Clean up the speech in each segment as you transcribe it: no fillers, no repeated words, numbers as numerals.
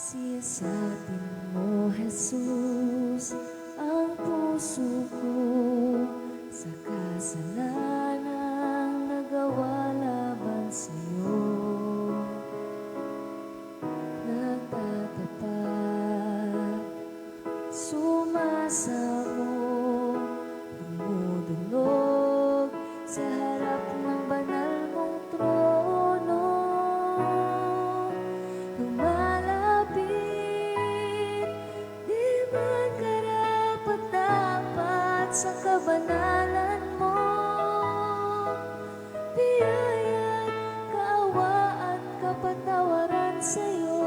Siyasatin mo, Jesus, ang puso ko sa kasalanang nagawa laban sa'yo. Nagtatapat, sumasamo, dumudulog sa harap ng banal mong trono. Lumalapit, di man karapat-dapat sa kabanalan mo. Biyaya't kaawaan, kapatawaran sa'yo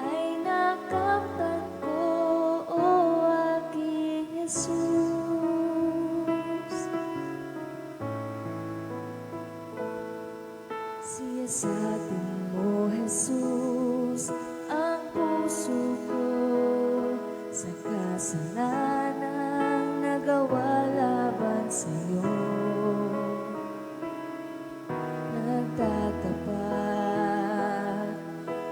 ay nakamtan ko, o aking Jesus. Siyasatin mo, Jesus, ang puso ko sa kasalanang nagawa laban sa'yo. Nagtatapat,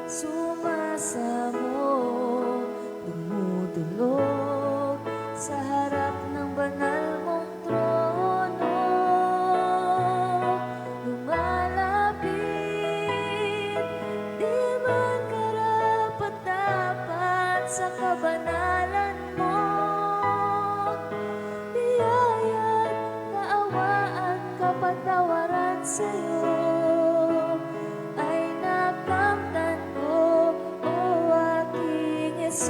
sumasamo, dumudulog sa harap ng banal mong trono. Lumalapit, di man karapat-dapat sa kabanalan mo. Biyaya't kaawaan, kapatawaran sa'yo ay nakamtan ko, o aking Jesus.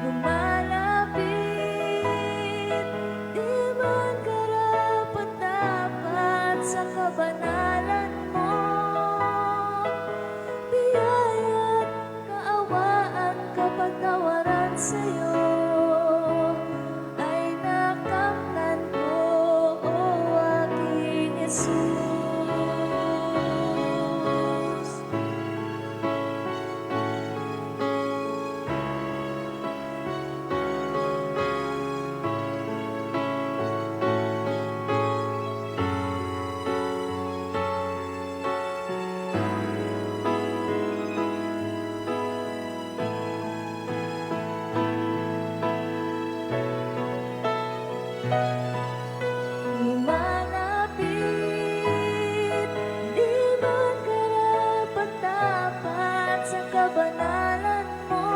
Lumalapit, di man karapat-dapat sa kabanalan mo. Biyaya't kaawaan, kapatawaran sa'yo ay nakamtan ko, o aking Jesus. Lumalapit, di man karapat-dapat sa kabanalan mo.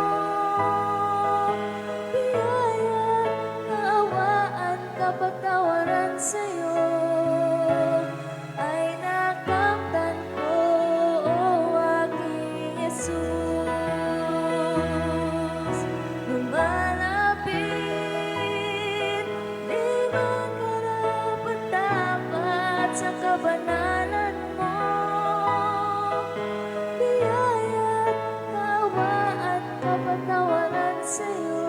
Biyaya't kaawaan, kapatawaran sa'yo ay nakamtan ko, o aking Jesus. Lumalapit, di man karapat-dapat sa kabanalan mo. Biyaya't kaawaan, kapatawaran sa'yo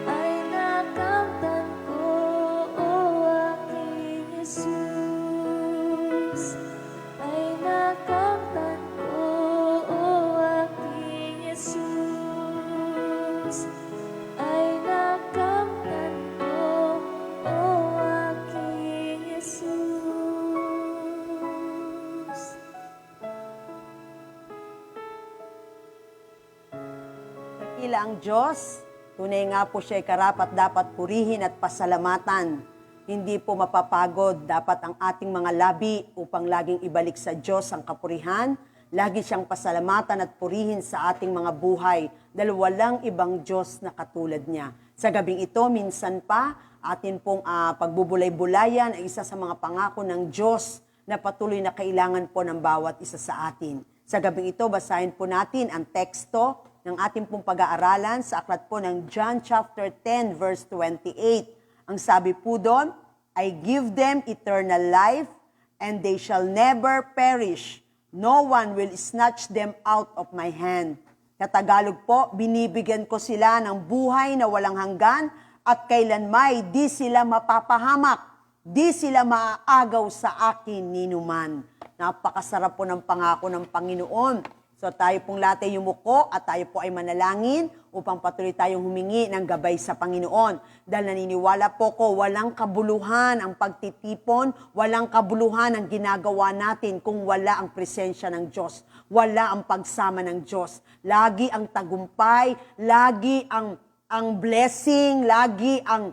ay nakamtan ko, o aking Jesus. Ay nakamtan ko, o aking Jesus. Ay nakamtan ko, o aking Jesus. Dakila ang Diyos, tunay nga po siya'y karapat-dapat purihin at pasalamatan. Hindi po mapapagod dapat ang ating mga labi upang laging ibalik sa Diyos ang kapurihan, lagi siyang pasalamatan at purihin sa ating mga buhay dahil walang ibang Diyos na katulad niya. Sa gabing ito, minsan pa, atin pong pagbubulay-bulayan ay isa sa mga pangako ng Diyos na patuloy na kailangan po ng bawat isa sa atin. Sa gabing ito, basahin po natin ang teksto ng ating pong pag-aaralan sa aklat po ng John chapter 10 verse 28. Ang sabi po doon, I give them eternal life and they shall never perish. No one will snatch them out of my hand. Katagalog po, binibigyan ko sila ng buhay na walang hanggan at kailanmay di sila mapapahamak, di sila maaagaw sa akin ninuman. Napakasarap po ng pangako ng Panginoon. So tayo pong lahat ay yumuko at tayo po ay manalangin upang patuloy tayong humingi ng gabay sa Panginoon. Dahil naniniwala po ko, walang kabuluhan ang pagtitipon, walang kabuluhan ang ginagawa natin kung wala ang presensya ng Diyos, wala ang pagsama ng Diyos. Lagi ang tagumpay, lagi ang blessing, lagi ang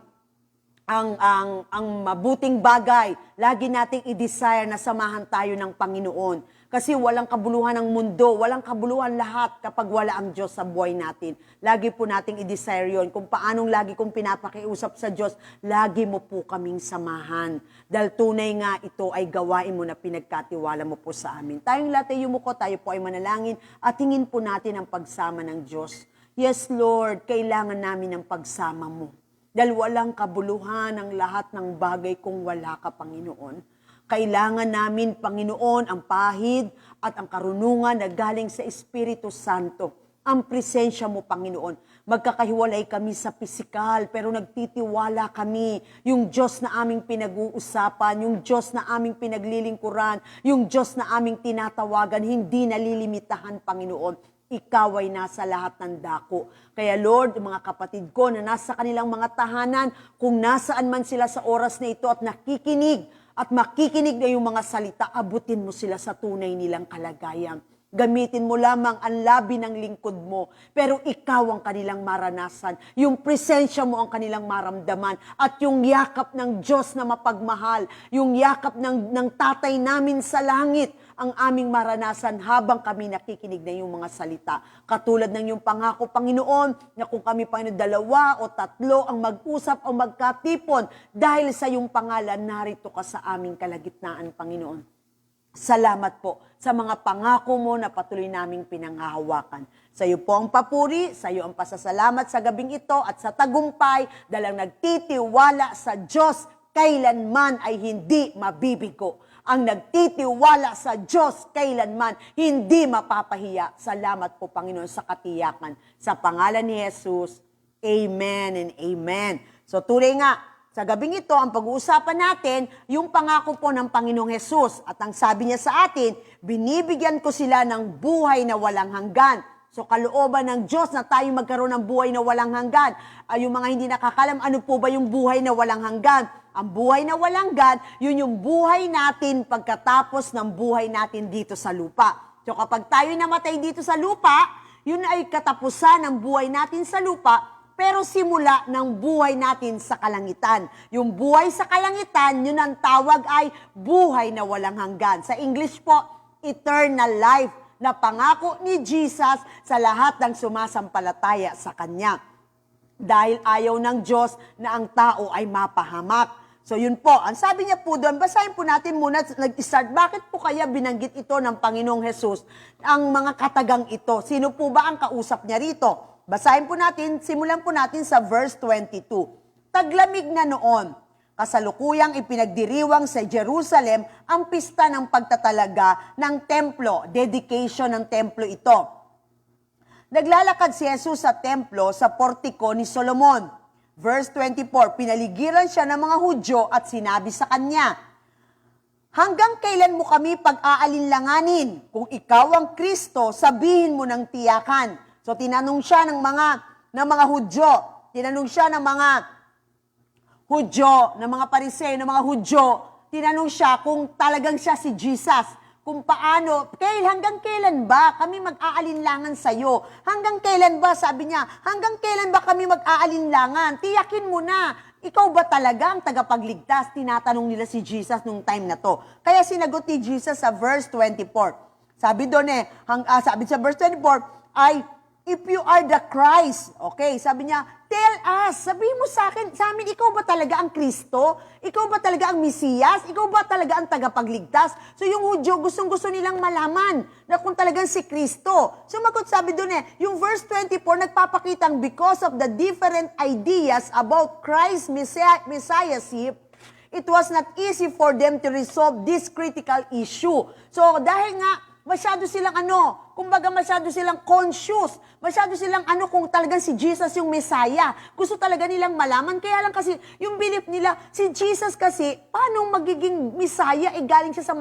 mabuting bagay, lagi nating i-desire na samahan tayo ng Panginoon. Kasi walang kabuluhan ng mundo, walang kabuluhan lahat kapag wala ang Diyos sa buhay natin. Lagi po nating i-desire yun. Kung paanong lagi kong pinapakiusap sa Diyos, lagi mo po kaming samahan. Dahil tunay nga ito ay gawain mo na pinagkatiwala mo po sa amin. Tayong lahat ay yumuko, tayo po ay manalangin at tingin po natin ang pagsama ng Diyos. Yes, Lord, kailangan namin ng pagsama mo. Dahil walang kabuluhan ang lahat ng bagay kung wala ka, Panginoon. Kailangan namin, Panginoon, ang pahid at ang karunungan na galing sa Espiritu Santo. Ang presensya mo, Panginoon. Magkakahiwalay kami sa pisikal, pero nagtitiwala kami. Yung Diyos na aming pinag-uusapan, yung Diyos na aming pinaglilingkuran, yung Diyos na aming tinatawagan, hindi nalilimitahan, Panginoon. Ikaw ay nasa lahat ng dako. Kaya Lord, mga kapatid ko na nasa kanilang mga tahanan, kung nasaan man sila sa oras na ito at nakikinig at makikinig na yung mga salita, abutin mo sila sa tunay nilang kalagayan. Gamitin mo lamang ang labi ng lingkod mo, pero ikaw ang kanilang maranasan, yung presensya mo ang kanilang maramdaman, at yung yakap ng Diyos na mapagmahal, yung yakap ng tatay namin sa langit, ang aming maranasan habang kami nakikinig na yung mga salita. Katulad ng yung pangako, Panginoon, na kung kami, Panginoon, 2 o 3 ang mag-usap o magkatipon, dahil sa yung pangalan, narito ka sa aming kalagitnaan, Panginoon. Salamat po sa mga pangako mo na patuloy naming pinanghahawakan. Sa iyo po ang papuri, sa iyo ang pasasalamat sa gabing ito at sa tagumpay, dahil nagtitiwala sa Diyos, kailanman ay hindi mabibigo. Ang nagtitiwala sa Diyos, kailanman hindi mapapahiya. Salamat po, Panginoon, sa katiyakan. Sa pangalan ni Jesus, Amen and Amen. So tuloy nga, sa gabing ito, ang pag-uusapan natin, yung pangako po ng Panginoong Jesus. At ang sabi niya sa atin, binibigyan ko sila ng buhay na walang hanggan. So kalooban ng Diyos na tayo magkaroon ng buhay na walang hanggan. Yung mga hindi nakakalam, ano po ba yung buhay na walang hanggan? Ang buhay na walang hanggan, yun yung buhay natin pagkatapos ng buhay natin dito sa lupa. So kapag tayo namatay dito sa lupa, yun ay katapusan ng buhay natin sa lupa, pero simula ng buhay natin sa kalangitan. Yung buhay sa kalangitan, yun ang tawag ay buhay na walang hanggan. Sa English po, eternal life, na pangako ni Jesus sa lahat ng sumasampalataya sa Kanya. Dahil ayaw ng Diyos na ang tao ay mapahamak. So yun po, ang sabi niya po doon, basahin po natin muna, nag-start, bakit po kaya binanggit ito ng Panginoong Jesus, ang mga katagang ito? Sino po ba ang kausap niya rito? Basahin po natin, simulan po natin sa verse 22. Taglamig na noon, kasalukuyang ipinagdiriwang sa Jerusalem ang pista ng pagtatalaga ng templo, dedication ng templo ito. Naglalakad si Jesus sa templo sa portiko ni Solomon. Verse 24, pinaligiran siya ng mga Hudyo at sinabi sa kanya, hanggang kailan mo kami pag-aalinlanganin? Kung ikaw ang Kristo, sabihin mo ng tiyakan. So tinanong siya ng mga Hudyo, tinanong siya ng mga Hudyo, ng mga Pariseo, ng mga Hudyo, tinanong siya kung talagang siya si Jesus. Kung paano, hanggang kailan ba kami mag-aalinlangan sa'yo? Hanggang kailan ba, sabi niya, hanggang kailan ba kami mag-aalinlangan? Tiyakin mo na, ikaw ba talaga ang tagapagligtas? Tinatanong nila si Jesus nung time na to. Kaya sinagot ni Jesus sa verse 24. Sabi doon sabi sa verse 24, ay, if you are the Christ, okay, sabi niya, tell us, sabihin mo sa amin, ikaw ba talaga ang Kristo? Ikaw ba talaga ang Mesiyas? Ikaw ba talaga ang tagapagligtas? So yung Hudyo, gustong-gusto nilang malaman na kung talagang si Kristo. Sumagot sabi doon yung verse 24, nagpapakitang because of the different ideas about Christ's Messiahship, it was not easy for them to resolve this critical issue. So dahil nga, masyado silang masyado silang conscious, masyado silang kung talagang si Jesus yung Messiah. Gusto talaga nilang malaman, kaya lang kasi yung belief nila, si Jesus kasi, paano magiging Messiah, galing siya sa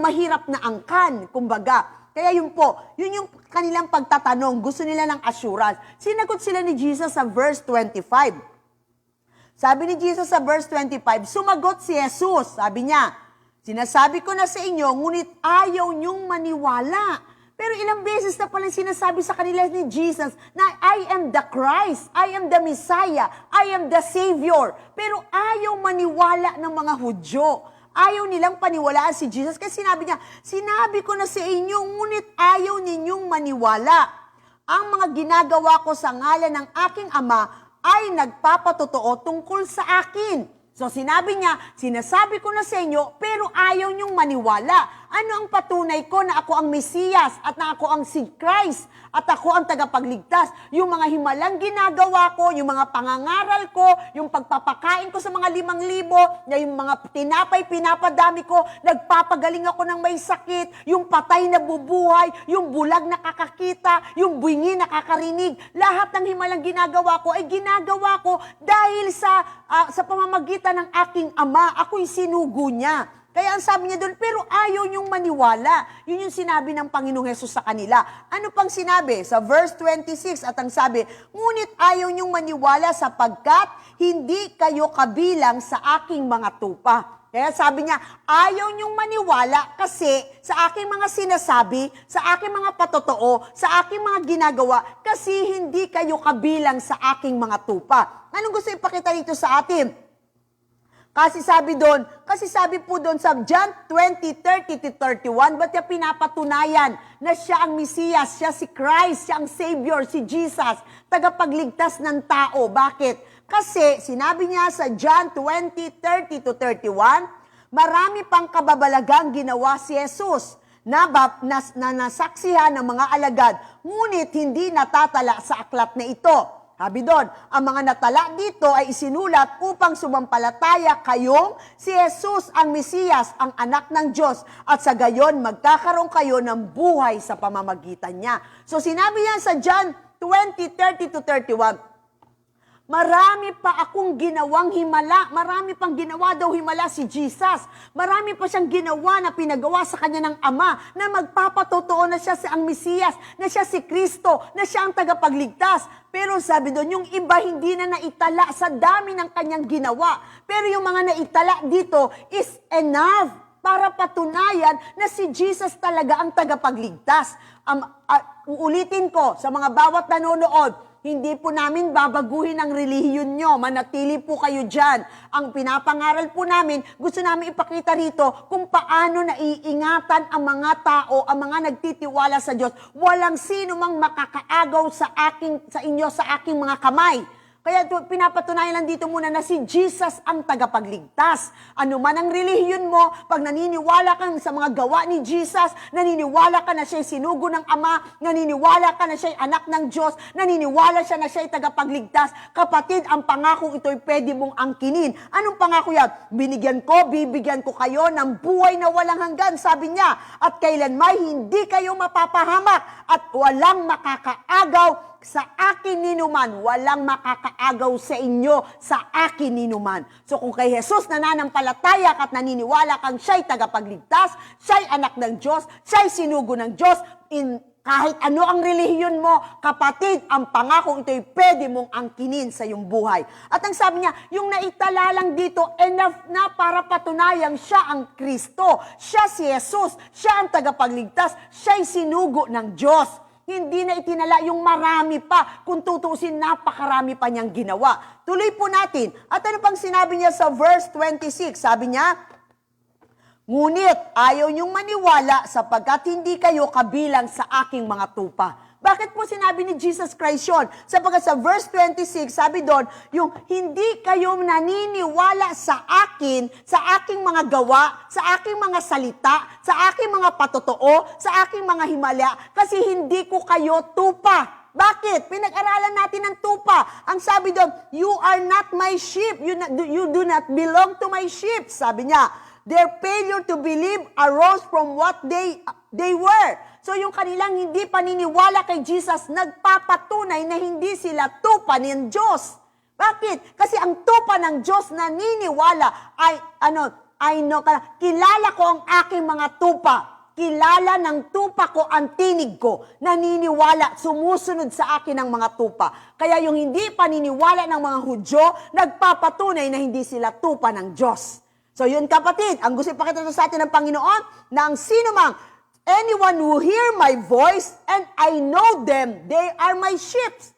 mahirap na angkan, kumbaga. Kaya yun po, yun yung kanilang pagtatanong. Gusto nila ng assurance. Sinagot sila ni Jesus sa verse 25. Sabi ni Jesus sa verse 25, sumagot si Jesus. Sabi niya, sinasabi ko na sa inyo, ngunit ayaw niyong maniwala. Pero ilang beses na palang sinasabi sa kanila ni Jesus na I am the Christ, I am the Messiah, I am the Savior. Pero ayaw maniwala ng mga Hudyo. Ayaw nilang paniwalaan si Jesus kasi sinabi niya, sinabi ko na sa inyo, ngunit ayaw ninyong maniwala. Ang mga ginagawa ko sa ngalan ng aking Ama ay nagpapatotoo tungkol sa akin. So sinabi niya, sinasabi ko na sa inyo, pero ayaw niyong maniwala. Ano ang patunay ko na ako ang Mesiyas at na ako ang si Christ at ako ang tagapagligtas? Yung mga himalang ginagawa ko, yung mga pangangaral ko, yung pagpapakain ko sa mga 5,000, yung mga tinapay pinapadami ko, nagpapagaling ako ng may sakit, yung patay na bubuhay, yung bulag nakakakita, yung buingi nakakarinig, lahat ng himalang ginagawa ko ay ginagawa ko dahil sa pamamagitan ng aking Ama. Ako'y sinugo niya. Kaya ang sabi niya doon, pero ayaw niyong maniwala. Yun yung sinabi ng Panginoong Hesus sa kanila. Ano pang sinabi? Sa verse 26, at ang sabi, ngunit ayaw niyong maniwala sapagkat hindi kayo kabilang sa aking mga tupa. Kaya sabi niya, ayaw niyong maniwala kasi sa aking mga sinasabi, sa aking mga patotoo, sa aking mga ginagawa, kasi hindi kayo kabilang sa aking mga tupa. Anong gusto ipakita dito sa atin? Kasi sabi po doon sa John 20:30-31, ba't niya pinapatunayan na siya ang Mesiyas, siya si Christ, siya ang Savior, si Jesus, tagapagligtas ng tao. Bakit? Kasi sinabi niya sa John 20:30-31, marami pang kababalagang ginawa si Jesus na nasaksihan ng mga alagad, ngunit hindi natatala sa aklat na ito. Sabi doon, ang mga natala dito ay isinulat upang sumampalataya kayong si Jesus ang Mesiyas, ang anak ng Diyos, at sa gayon magkakaroon kayo ng buhay sa pamamagitan niya. So sinabi niya sa John 20:30-31, marami pa akong ginawang himala. Marami pang ginawa daw himala si Jesus. Marami pa siyang ginawa na pinagawa sa kanya ng Ama na magpapatotoo na siya ang Mesiyas, na siya si Kristo, na siya ang tagapagligtas. Pero sabi doon, yung iba hindi na naitala sa dami ng kanyang ginawa. Pero yung mga naitala dito is enough para patunayan na si Jesus talaga ang tagapagligtas. Uulitin ko sa mga bawat nanonood, hindi po namin babaguhin ang relihiyon nyo. Manatili po kayo dyan. Ang pinapangaral po namin, gusto namin ipakita rito kung paano naiingatan ang mga tao, ang mga nagtitiwala sa Diyos. Walang sino mang makakaagaw sa inyo, sa aking mga kamay. Kaya pinapatunayan lang dito muna na si Jesus ang tagapagligtas. Ano man ang relihiyon mo, pag naniniwala ka sa mga gawa ni Jesus, naniniwala ka na siya'y sinugo ng Ama, naniniwala ka na siya'y anak ng Diyos, naniniwala siya na siya'y tagapagligtas, kapatid, ang pangakong ito'y pwede mong angkinin. Anong pangako yan? Bibigyan ko kayo ng buhay na walang hanggan, sabi niya, at kailanman hindi kayo mapapahamak at walang makakaagaw sa akin ninuman, walang makakaagaw sa inyo sa akin ninuman. So kung kay Jesus nananampalataya ka at naniniwala kang siya'y tagapagligtas, siya'y anak ng Diyos, siya'y sinugo ng Diyos, kahit ano ang relihiyon mo, kapatid, ang pangakong ito'y pwede mong angkinin sa iyong buhay. At ang sabi niya, yung naitala lang dito, enough na para patunayang siya ang Kristo, siya si Jesus, siya ang tagapagligtas, siya'y sinugo ng Diyos. Hindi na itinala yung marami pa. Kung tutuusin, napakarami pa niyang ginawa. Tuloy po natin. At ano pang sinabi niya sa verse 26? Sabi niya, ngunit ayaw niyong maniwala sapagkat hindi kayo kabilang sa aking mga tupa. Bakit po sinabi ni Jesus Christ yun? Sapagkat sa verse 26, sabi doon, yung hindi kayo naniniwala sa akin, sa aking mga gawa, sa aking mga salita, sa aking mga patotoo, sa aking mga himala, kasi hindi ko kayo tupa. Bakit? Pinag-aralan natin ng tupa. Ang sabi doon, you are not my sheep. You do not belong to my sheep. Sabi niya, their failure to believe arose from what they were. So yung kanilang hindi paniniwala kay Jesus, nagpapatunay na hindi sila tupa ng Diyos. Bakit? Kasi ang tupa ng Diyos naniniwala ay, kilala ko ang aking mga tupa. Kilala ng tupa ko ang tinig ko. Naniniwala, sumusunod sa akin ang mga tupa. Kaya yung hindi paniniwala ng mga Hudyo, nagpapatunay na hindi sila tupa ng Diyos. So yun kapatid, ang gusto ipakita sa atin ng Panginoon, na ang sino mang, anyone who hear my voice and I know them, they are my sheep.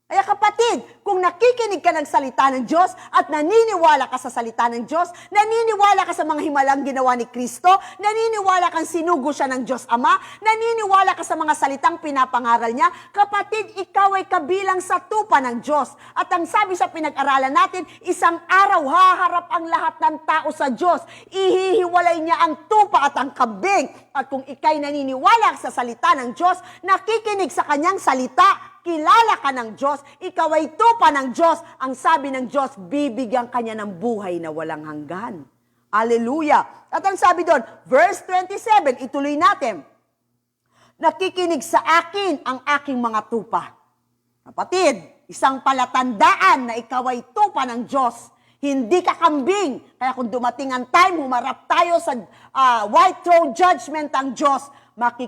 Kaya kapatid, kung nakikinig ka ng salita ng Diyos at naniniwala ka sa salita ng Diyos, naniniwala ka sa mga himalang ginawa ni Kristo, naniniwala kang sinugo siya ng Diyos Ama, naniniwala ka sa mga salitang pinapangaral niya, kapatid, ikaw ay kabilang sa tupa ng Diyos. At ang sabi sa pinag-aralan natin, isang araw haharap ang lahat ng tao sa Diyos. Ihihiwalay niya ang tupa at ang kambing. At kung ikay naniniwala sa salita ng Diyos, nakikinig sa kanyang salita, kilala ka ng Diyos, ikaw ay tupa ng Diyos. Ang sabi ng Diyos, bibigyan kanya ng buhay na walang hanggan. Hallelujah! At ang sabi doon, verse 27, ituloy natin. Nakikinig sa akin ang aking mga tupa. Kapatid, isang palatandaan na ikaw ay tupa ng Diyos. Hindi ka kambing. Kaya kung dumating ang time, humarap tayo sa white throne judgment ang Diyos,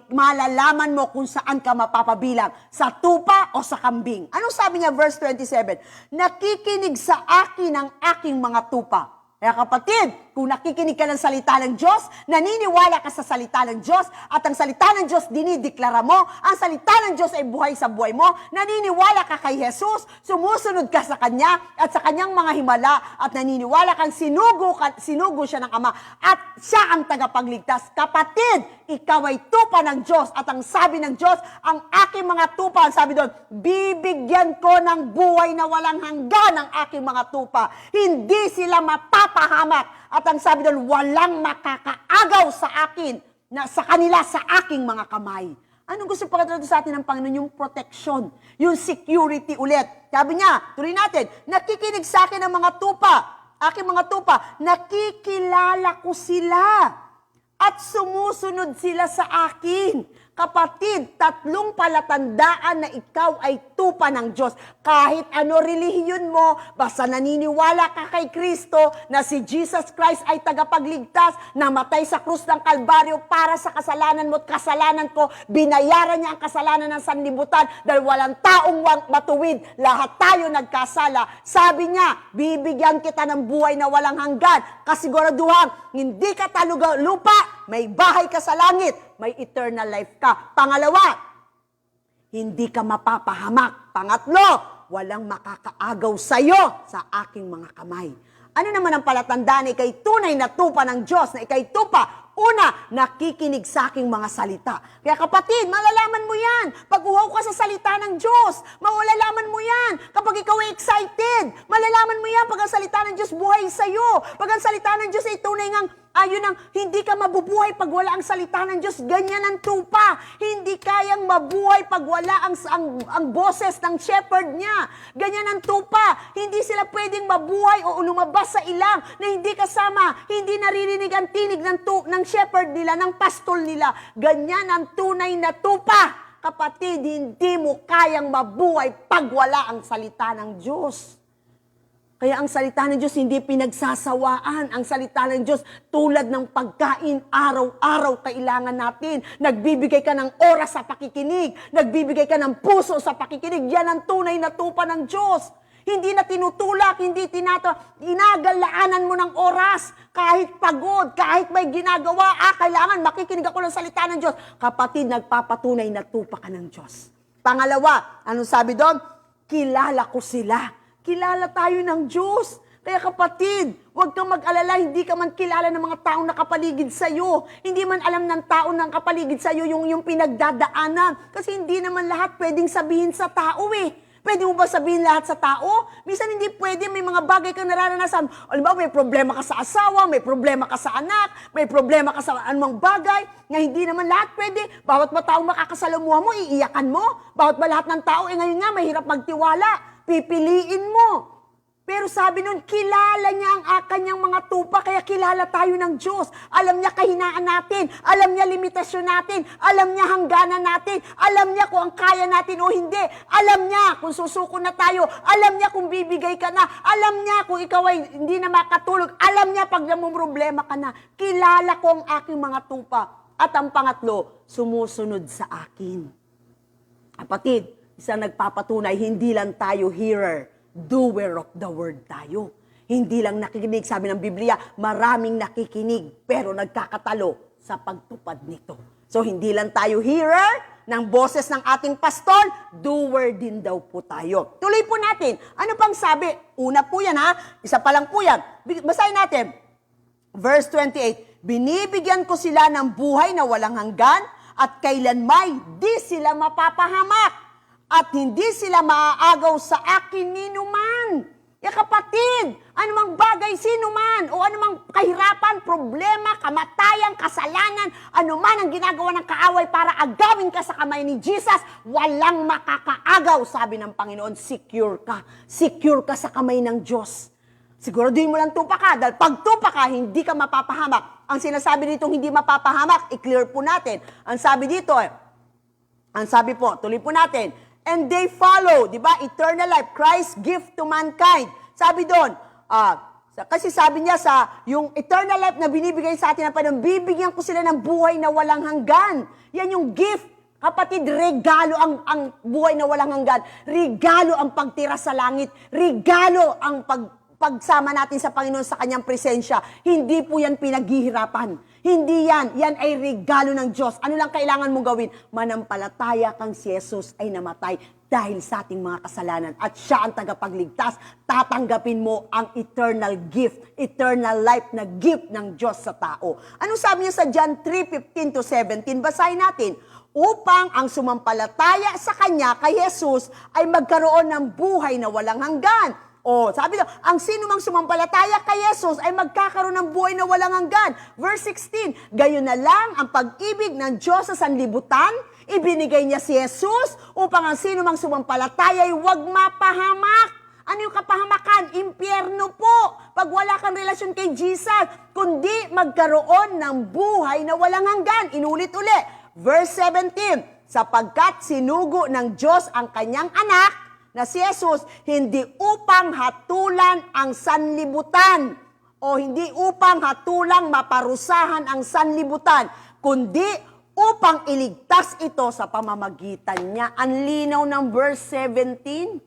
malalaman mo kung saan ka mapapabilang, sa tupa o sa kambing. Anong sabi niya, verse 27? Nakikinig sa akin ang aking mga tupa. Kaya kapatid, kung nakikinig ka ng salita ng Diyos, naniniwala ka sa salita ng Diyos, at ang salita ng Diyos dinideklara mo, ang salita ng Diyos ay buhay sa buhay mo, naniniwala ka kay Jesus, sumusunod ka sa Kanya, at sa Kanyang mga himala, at naniniwala kang sinugo siya ng Ama, at siya ang tagapagligtas. Kapatid, ikaw ay tupa ng Diyos, at ang sabi ng Diyos, ang aking mga tupa, ang sabi doon, bibigyan ko ng buhay na walang hanggan ang aking mga tupa. Hindi sila mapapahamak. At ang sabi doon, walang makakaagaw sa akin, sa kanila, sa aking mga kamay. Anong gusto pakatulad sa atin ng Panginoon? Yung protection, yung security ulit. Sabi niya, tuloy natin, nakikinig sa akin ang mga tupa, aking mga tupa, nakikilala ko sila at sumusunod sila sa akin. Kapatid, tatlong palatandaan na ikaw ay tupa ng Diyos. Kahit ano relihiyon mo, basta naniniwala ka kay Kristo na si Jesus Christ ay tagapagligtas, namatay sa krus ng Kalbaryo para sa kasalanan mo at kasalanan ko, binayaran niya ang kasalanan ng sanlibutan dahil walang taong matuwid, lahat tayo nagkasala. Sabi niya, bibigyan kita ng buhay na walang hanggan, kasiguraduhan, hindi ka taluga lupa, may bahay ka sa langit, may eternal life ka. Pangalawa, hindi ka mapapahamak. Pangatlo, walang makakaagaw sa'yo sa aking mga kamay. Ano naman ang palatandaan na ikay tunay na tupa ng Diyos, na ikay tupa? Una, nakikinig sa aking mga salita. Kaya kapatid, malalaman mo yan. Pag uhaw ka sa salita ng Diyos, malalaman mo yan. Kapag ikaw ay excited, malalaman mo yan. Pag ang salita ng Diyos buhay sa'yo. Pag ang salita ng Diyos ay tunay ngang hindi ka mabubuhay pag wala ang salita ng Diyos. Ganyan ang tupa. Hindi kayang mabuhay pag wala ang boses ng shepherd niya. Ganyan ang tupa. Hindi sila pwedeng mabuhay o lumabas sa ilang na hindi kasama, hindi naririnig ang tinig ng shepherd nila, ng pastol nila. Ganyan ang tunay na tupa. Kapatid, hindi mo kayang mabuhay pag wala ang salita ng Diyos. Kaya ang salita ng Diyos hindi pinagsasawaan. Ang salita ng Diyos tulad ng pagkain, araw-araw kailangan natin. Nagbibigay ka ng oras sa pakikinig. Nagbibigay ka ng puso sa pakikinig. Yan ang tunay na tupa ng Diyos. Hindi na tinutulak, hindi inagalaanan mo ng oras. Kahit pagod, kahit may ginagawa, kailangan makikinig ako ng salita ng Diyos. Kapatid, nagpapatunay na tupa ka ng Diyos. Pangalawa, anong sabi doon? Kilala ko sila. Kilala tayo ng Diyos. Kaya kapatid, huwag kang mag-alala, hindi ka man kilala ng mga taong nakapaligid sa'yo. Hindi man alam ng tao na nakapaligid sa'yo yung pinagdadaanan. Kasi hindi naman lahat pwedeng sabihin sa tao Pwede mo ba sabihin lahat sa tao? Minsan hindi pwede, may mga bagay kang nararanasan. Alam ba, may problema ka sa asawa, may problema ka sa anak, may problema ka sa anumang bagay, na hindi naman lahat pwede. Bawat ba taong makakasalamuha mo, iiyakan mo. Bawat ba lahat ng tao, ngayon nga, mahirap magtiwala. Pipiliin mo. Pero sabi nun, kilala niya ang kanyang mga tupa, kaya kilala tayo ng Diyos. Alam niya kahinaan natin, alam niya limitasyon natin, alam niya hangganan natin, alam niya kung ang kaya natin o hindi, alam niya kung susuko na tayo, alam niya kung bibigay ka na, alam niya kung ikaw ay hindi na makatulog, alam niya pag namumroblema ka na. Kilala ko ang aking mga tupa. At ang pangatlo, sumusunod sa akin. Kapatid, isang nagpapatunay, hindi lang tayo hearer, doer of the word tayo. Hindi lang nakikinig, sabi ng Biblia, maraming nakikinig, pero nagkakatalo sa pagtupad nito. So, hindi lang tayo hearer ng boses ng ating pastor, doer din daw po tayo. Tuloy po natin. Ano pang sabi? Una po yan ha, isa pa lang po yan. Basahin natin. Verse 28, binibigyan ko sila ng buhay na walang hanggan at kailanmay di sila mapapahamak at hindi sila maaagaw sa akin ninuman. Kapatid, anumang bagay, sino man, o anumang kahirapan, problema, kamatayan, kasalanan, anuman ang ginagawa ng kaaway para agawin ka sa kamay ni Jesus, walang makakaagaw, sabi ng Panginoon, secure ka. Secure ka sa kamay ng Diyos. Siguraduhin mo lang tupa ka, dahil pag tupa ka, hindi ka mapapahamak. Ang sinasabi dito, hindi mapapahamak, i-clear po natin. Ang sabi dito, ang sabi po, tuloy po natin, and they follow, di ba? Eternal life, Christ's gift to mankind. Sabi doon, kasi sabi niya sa yung eternal life na binibigay sa atin ng Panginoon, bibigyan ko sila ng buhay na walang hanggan. Yan yung gift. Kapatid, regalo ang buhay na walang hanggan. Regalo ang pagtira sa langit. Regalo ang pagsama natin sa Panginoon sa kanyang presensya. Hindi po yan pinaghihirapan. Hindi yan. Yan ay regalo ng Diyos. Ano lang kailangan mong gawin? Manampalataya kang si Jesus ay namatay dahil sa ating mga kasalanan. At siya ang tagapagligtas. Tatanggapin mo ang eternal gift, eternal life na gift ng Diyos sa tao. Ano sabi niya sa John 3:15-17? Basahin natin. Upang ang sumampalataya sa Kanya, kay Jesus, ay magkaroon ng buhay na walang hanggan. Sabi daw, ang sino mang sumampalataya kay Jesus ay magkakaroon ng buhay na walang hanggan. Verse 16, gayon na lang ang pag-ibig ng Diyos sa sanlibutan, ibinigay niya si Jesus upang ang sino mang sumampalataya ay huwag mapahamak. Ano yung kapahamakan? Impyerno po. Pag wala kang relasyon kay Jesus, kundi magkaroon ng buhay na walang hanggan. Inulit-uli. Verse 17, sapagkat sinugo ng Diyos ang kanyang anak, na si Jesus, hindi upang hatulan ang sanlibutan o hindi upang hatulang maparusahan ang sanlibutan, kundi upang iligtas ito sa pamamagitan niya. Ang linaw ng verse 17.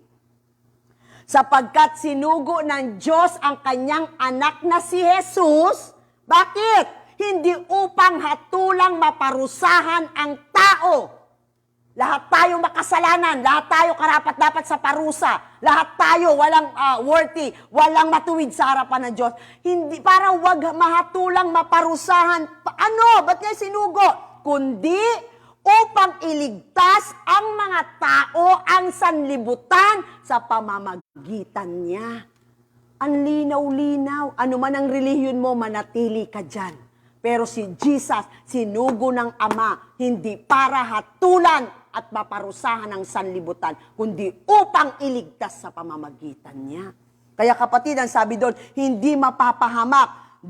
Sapagkat sinugo ng Diyos ang kanyang anak na si Jesus, bakit? Hindi upang hatulang maparusahan ang tao. Lahat tayo makasalanan, lahat tayo karapat-dapat sa parusa, lahat tayo walang worthy, walang matuwid sa harapan ng Diyos. Hindi, para wag mahatulang maparusahan. Ba't niya sinugo? Kundi upang iligtas ang mga tao, ang sanlibutan sa pamamagitan niya. Ang linaw-linaw. Ano man ang relihiyon mo, manatili ka dyan. Pero si Jesus, sinugo ng Ama, hindi para hatulan at maparusahan ng sanlibutan, kundi upang iligtas sa pamamagitan niya. Kaya kapatid, ang sabi doon, hindi mapapahamak,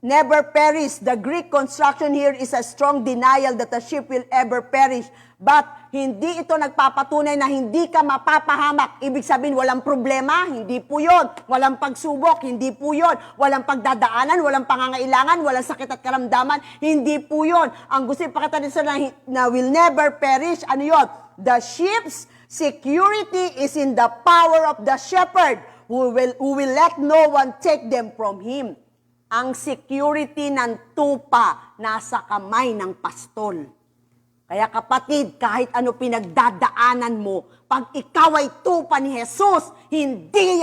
never perish. The Greek construction here is a strong denial that the ship will ever perish. But hindi ito nagpapatunay na hindi ka mapapahamak. Ibig sabihin, walang problema, hindi po yun. Walang pagsubok, hindi po yun. Walang pagdadaanan, walang pangangailangan, walang sakit at karamdaman, hindi po yun. Ang gusto ipakita nito na will never perish, ano yun? The ship's security is in the power of the shepherd who will let no one take them from him. Ang security ng tupa nasa kamay ng pastol. Kaya kapatid, kahit ano pinagdadaanan mo, pag ikaw ay tupa ni Jesus, hindi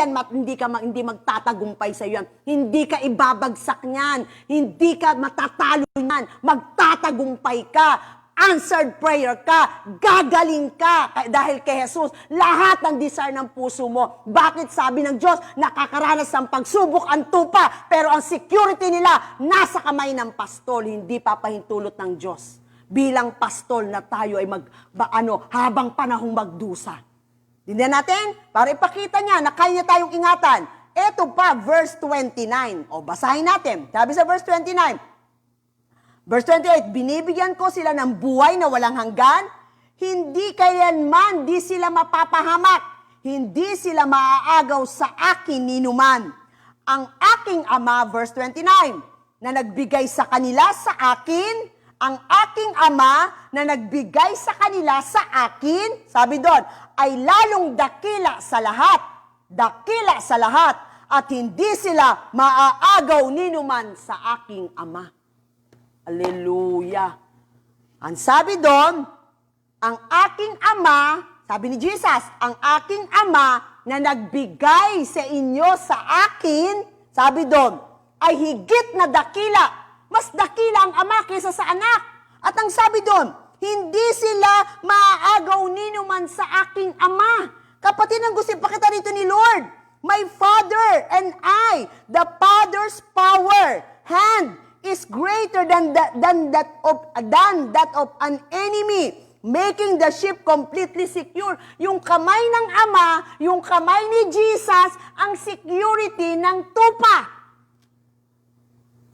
magtatagumpay sa iyo yan. Hindi ka ibabagsak niyan. Hindi ka matatalo niyan. Magtatagumpay ka. Answered prayer ka. Gagaling ka. Dahil kay Jesus, lahat ng desire ng puso mo. Bakit sabi ng Diyos, nakakaranas ng pagsubok ang tupa, pero ang security nila nasa kamay ng pastol, hindi papahintulot ng Diyos. Bilang pastol na tayo ay habang panahong magdusa. Tingnan natin, para ipakita niya na kaya tayong ingatan. Ito pa, verse 29. Basahin natin. Sabi sa verse 29. Verse 28, binibigyan ko sila ng buhay na walang hanggan, hindi kailanman di sila mapapahamak, hindi sila maaagaw sa akin ninuman. Ang aking Ama, verse 29, na nagbigay sa kanila sa akin, ang aking ama na nagbigay sa kanila sa akin, sabi doon, ay lalong dakila sa lahat, at hindi sila maaagaw ninuman sa aking ama. Hallelujah. Ang sabi doon, ang aking ama, sabi ni Jesus, ang aking ama na nagbigay sa inyo sa akin, sabi doon, ay higit na dakila. Mas dakila ang ama kaysa sa anak. At ang sabi doon, hindi sila maaagaw ninuman sa aking ama. Kapatid, ang gusto ipakita rito ni Lord, my Father and I, the Father's power, hand is greater than that of an enemy, making the ship completely secure. Yung kamay ng Ama, yung kamay ni Jesus, ang security ng tupa.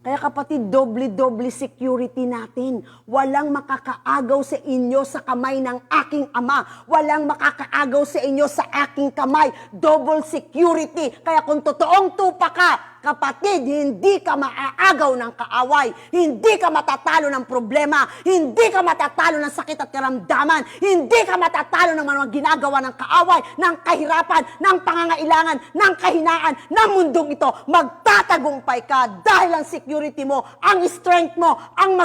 Kaya kapatid, doble-doble security natin. Walang makakaagaw sa inyo sa kamay ng aking ama. Walang makakaagaw sa inyo sa aking kamay. Double security. Kaya kung totoong tupa ka, kapatid, hindi ka maaagaw ng kaaway. Hindi ka matatalo ng problema. Hindi ka matatalo ng sakit at karamdaman. Hindi ka matatalo ng mga ginagawa ng kaaway, ng kahirapan, ng pangangailangan, ng kahinaan, ng mundong ito. Magtatagumpay ka dahil ang security mo, ang strength mo, ang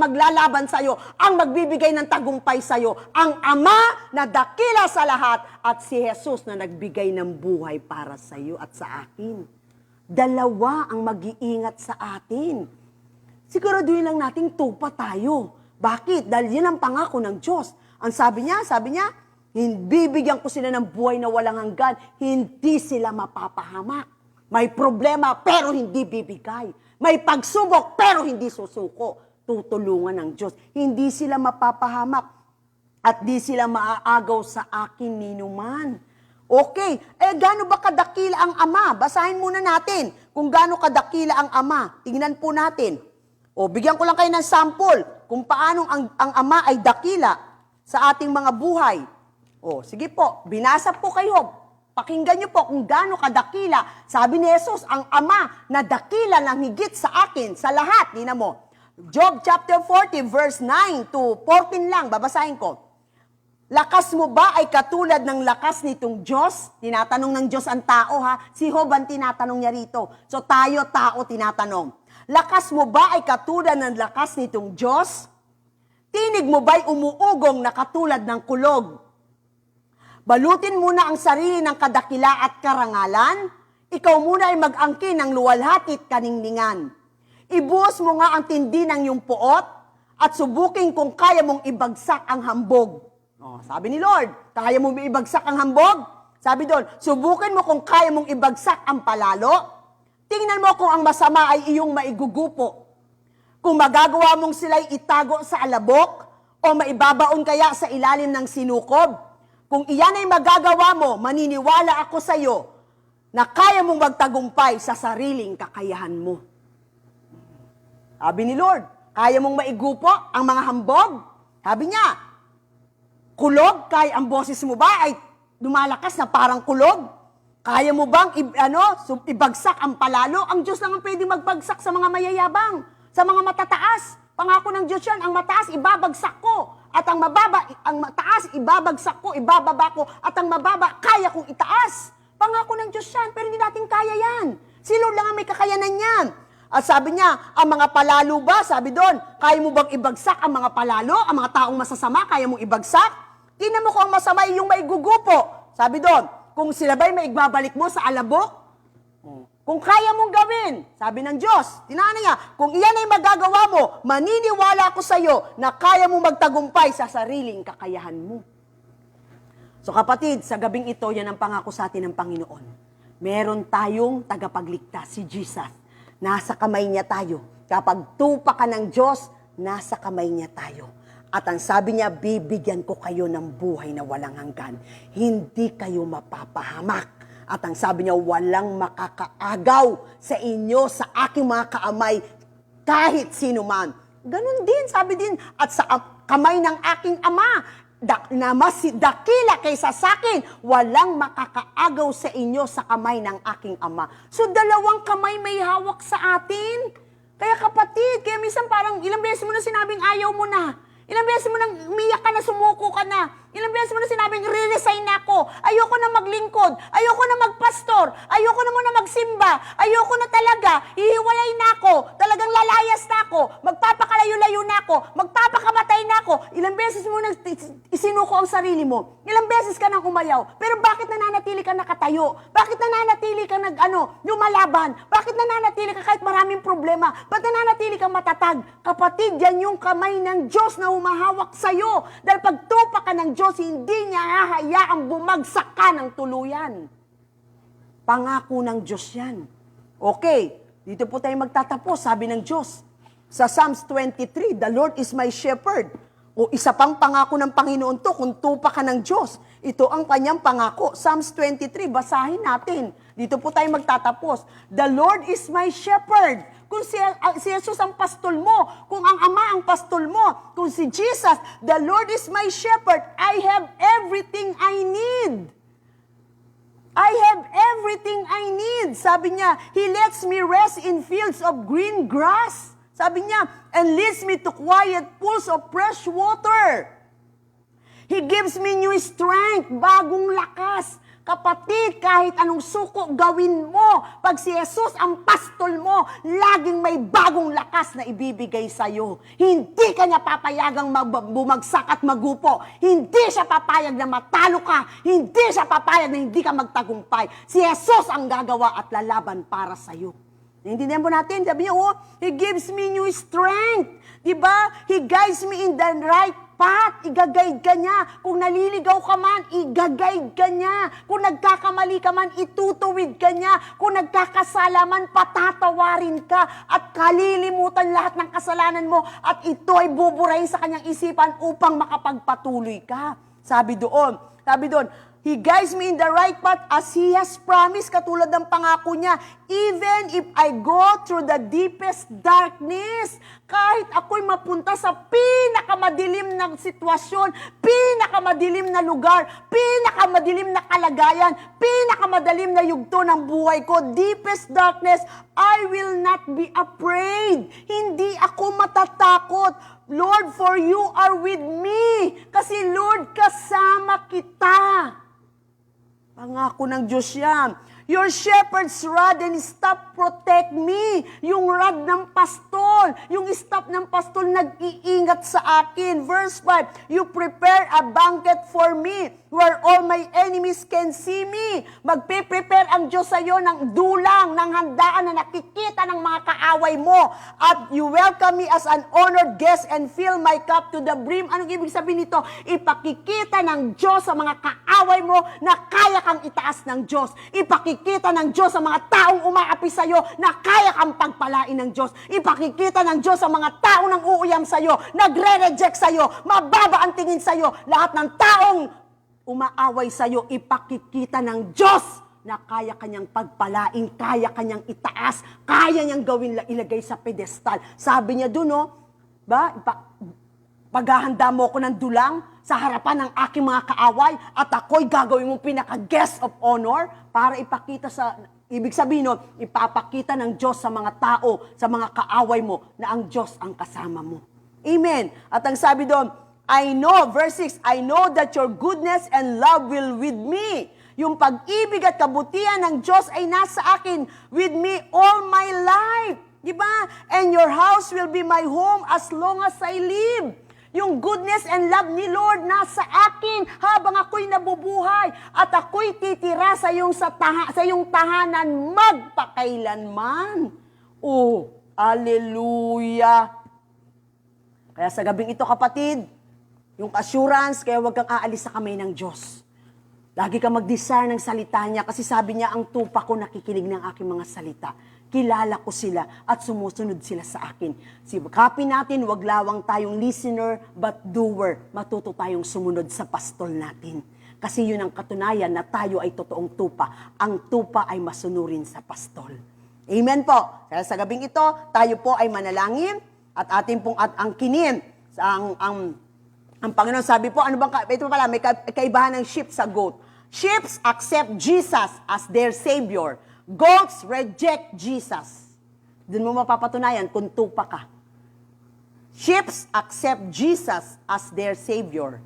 maglalaban sa'yo, ang magbibigay ng tagumpay sa'yo, ang Ama na dakila sa lahat at si Jesus na nagbigay ng buhay para sa'yo at sa akin. Dalawa ang mag-iingat sa atin. Siguraduhin lang nating tupa tayo. Bakit? Dahil yan ang pangako ng Diyos. Ang sabi niya, bibigyan ko sila ng buhay na walang hanggan, hindi sila mapapahamak. May problema pero hindi bibigay. May pagsubok pero hindi susuko. Tutulungan ng Diyos. Hindi sila mapapahamak at di sila maaagaw sa akin ninuman. Okay, gaano ba kadakila ang ama? Basahin muna natin kung gaano kadakila ang ama. Tingnan po natin. Bigyan ko lang kayo ng sample kung paano ang ama ay dakila sa ating mga buhay. Sige po, binasa po kayo. Pakinggan niyo po kung gaano kadakila. Sabi ni Jesus, ang ama na dakila ng higit sa akin, sa lahat. Tingnan mo. Job chapter 40 verse 9 to 14 lang, babasahin ko. Lakas mo ba ay katulad ng lakas nitong Diyos? Tinatanong ng Diyos ang tao ha. Si Job ang tinatanong niya rito. So tayo, tao, tinatanong. Lakas mo ba ay katulad ng lakas nitong Diyos? Tinig mo ba'y umuugong na katulad ng kulog? Balutin muna ang sarili ng kadakila at karangalan. Ikaw muna ay mag-angkin ng luwalhatit kaningningan. Ibuhos mo nga ang tindi ng iyong puot at subukin kung kaya mong ibagsak ang hambog. Sabi ni Lord, kaya mo ibagsak ang hambog? Sabi doon, subukin mo kung kaya mong ibagsak ang palalo. Tingnan mo kung ang masama ay iyong maigugupo. Kung magagawa mong sila'y itago sa alabok o maibabaon kaya sa ilalim ng sinukob. Kung iyan ay magagawa mo, maniniwala ako sa iyo na kaya mong magtagumpay sa sariling kakayahan mo. Sabi ni Lord, kaya mong maigupo ang mga hambog? Sabi niya, kulog, kaya ang boses mo ba ay lumalakas na parang kulog? Kaya mo bang ibagsak ang palalo? Ang Diyos lang ang pwede magbagsak sa mga mayayabang, sa mga matataas. Pangako ng Diyos yan, ang mataas ibabagsak ko. At ang mataas ibabagsak ko, ibababa ko. At ang mababa, kaya kong itaas. Pangako ng Diyos yan, pero hindi natin kaya yan. Si Lord lang ang may kakayanan yan. At sabi niya, ang mga palalo ba, sabi doon, kaya mo bang ibagsak ang mga palalo? Ang mga taong masasama, kaya mong ibagsak? Tingnan mo kung ang masama yung maigugupo. Sabi doon, kung sila ba'y maigbabalik mo sa alabok? Kung kaya mong gawin, sabi ng Diyos, tinanong niya, kung iyan ay magagawa mo, maniniwala ako sa iyo na kaya mong magtagumpay sa sariling kakayahan mo. So kapatid, sa gabing ito, yan ang pangako sa atin ng Panginoon. Meron tayong tagapagligtas, si Jesus. Nasa kamay niya tayo. Kapag tupa ka ng Diyos, nasa kamay niya tayo. At ang sabi niya, bibigyan ko kayo ng buhay na walang hanggan. Hindi kayo mapapahamak. At ang sabi niya, walang makakaagaw sa inyo, sa aking mga kaamay, kahit sino man. Ganun din, sabi din, at sa kamay ng aking ama, na mas dakila kaysa sa akin, walang makakaagaw sa inyo sa kamay ng aking ama. So, dalawang kamay may hawak sa atin. Kaya kapatid, kaya minsan parang ilang beses mo na sinabing ayaw mo na. Ilang beses mo nang umiyak ka na, sumuko ka na. Ilang beses mo na sinabing, re-resign na ako. Ayoko na maglingkod. Ayoko na magpastor. Ayoko na muna magsimba. Ayoko na talaga. Hihiwalay na ako. Talagang lalayas na ako. Magpapakalayo-layo na ako. Magpapakamatay na ako. Ilang beses mo nang isinuko ang sarili mo. Ilang beses ka nang umayaw. Pero bakit nananatili ka nakatayo? Bakit nananatili ka lumalaban? Bakit nananatili ka kahit maraming problema? Bakit nananatili ka matatag? Kapatid, yan yung kamay ng Diyos na humahawak sa'yo. Dahil pagtupa ka ng Diyos, hindi niya hahayaang bumagsak ka ng tuluyan. Pangako ng Diyos yan. Okay, dito po tayo magtatapos, sabi ng Diyos. Sa Psalms 23, the Lord is my shepherd. O isa pang pangako ng Panginoon to, kung tupa ka ng Diyos. Ito ang kanyang pangako. Psalms 23, basahin natin. Dito po tayo magtatapos. The Lord is my shepherd. Kung si Jesus ang pastol mo, kung ang Ama ang pastol mo, kung si Jesus, the Lord is my shepherd, I have everything I need. I have everything I need. Sabi niya, He lets me rest in fields of green grass. Sabi niya, and leads me to quiet pools of fresh water. He gives me new strength, bagong lakas. Kapatid, kahit anong suko gawin mo, pag si Jesus ang pastol mo, laging may bagong lakas na ibibigay sa'yo. Hindi ka niya papayagang bumagsak at magupo. Hindi siya papayag na matalo ka. Hindi siya papayag na hindi ka magtagumpay. Si Jesus ang gagawa at lalaban para sa'yo. Naintindihan po natin, sabi niya, He gives me new strength. Diba? He guides me in the right path. Igagayad ka niya. Kung naliligaw ka man, igagayad ka niya. Kung nagkakamali ka man, itutuwid ka niya. Kung nagkakasala man, patatawarin ka. At kalilimutan lahat ng kasalanan mo. At ito ay buburahin sa kanyang isipan upang makapagpatuloy ka. Sabi doon, He guides me in the right path as He has promised, katulad ng pangako niya. Even if I go through the deepest darkness, kahit ako'y mapunta sa pinakamadilim na sitwasyon, pinakamadilim na lugar, pinakamadilim na kalagayan, pinakamadilim na yugto ng buhay ko, deepest darkness, I will not be afraid. Hindi ako matatakot. Lord, for you are with me. Kasi Lord, kasama kita. Pangako ng Diyos yan. Your shepherd's rod and staff protect me. Yung rod ng pastol, yung staff ng pastol nag-iingat sa akin. Verse 5, you prepare a banquet for me where all my enemies can see me. Magpe-prepare ang Diyos sa iyo ng dulang, ng handaan na nakikita ng mga kaaway mo. At you welcome me as an honored guest and fill my cup to the brim. Anong ibig sabihin nito? Ipakikita ng Diyos sa mga kaaway mo na kaya kang itaas ng Diyos. Ipakikita ng Diyos sa mga taong umaapi sa iyo na kaya kang pagpalain ng Diyos. Ipakikita ng Diyos sa mga taong nang uuyam sa iyo, nagre-reject sa iyo, mababa ang tingin sa iyo. Lahat ng taong umaaway sa iyo, ipakikita ng Diyos na kaya kanyang pagpalain, kaya kanyang itaas, kaya niyang gawin, ilagay sa pedestal. Sabi niya doon, paghahanda mo ko ng dulang sa harapan ng aking mga kaaway at ako'y gagawin mong pinaka-guest of honor para ipakita ibig sabihin nun, ipapakita ng Diyos sa mga tao, sa mga kaaway mo na ang Diyos ang kasama mo. Amen. At ang sabi doon, I know, verse 6, I know that your goodness and love will with me. Yung pag-ibig at kabutihan ng Diyos ay nasa akin, with me all my life. Diba? And your house will be my home as long as I live. Yung goodness and love ni Lord nasa akin habang ako'y nabubuhay at ako'y titira sa iyong tahanan magpakailanman. Oh, hallelujah! Kaya sa gabing ito, kapatid, yung assurance, kaya huwag kang aalis sa kamay ng Diyos. Lagi kang mag-desire ng salita niya kasi sabi niya, ang tupa ko nakikinig ng aking mga salita. Kilala ko sila at sumusunod sila sa akin. Copy natin, wag lawang tayong listener but doer. Matuto tayong sumunod sa pastol natin. Kasi yun ang katunayan na tayo ay totoong tupa. Ang tupa ay masunurin sa pastol. Amen po. Kaya sa gabing ito, tayo po ay manalangin at atin pong angkinin ang Panginoon. Sabi po, ito pala, may kaibahan ng sheep sa goat. Sheep accept Jesus as their Savior. Goats reject Jesus. Doon mo mapapatunayan kung tupa ka. Sheep accept Jesus as their Savior.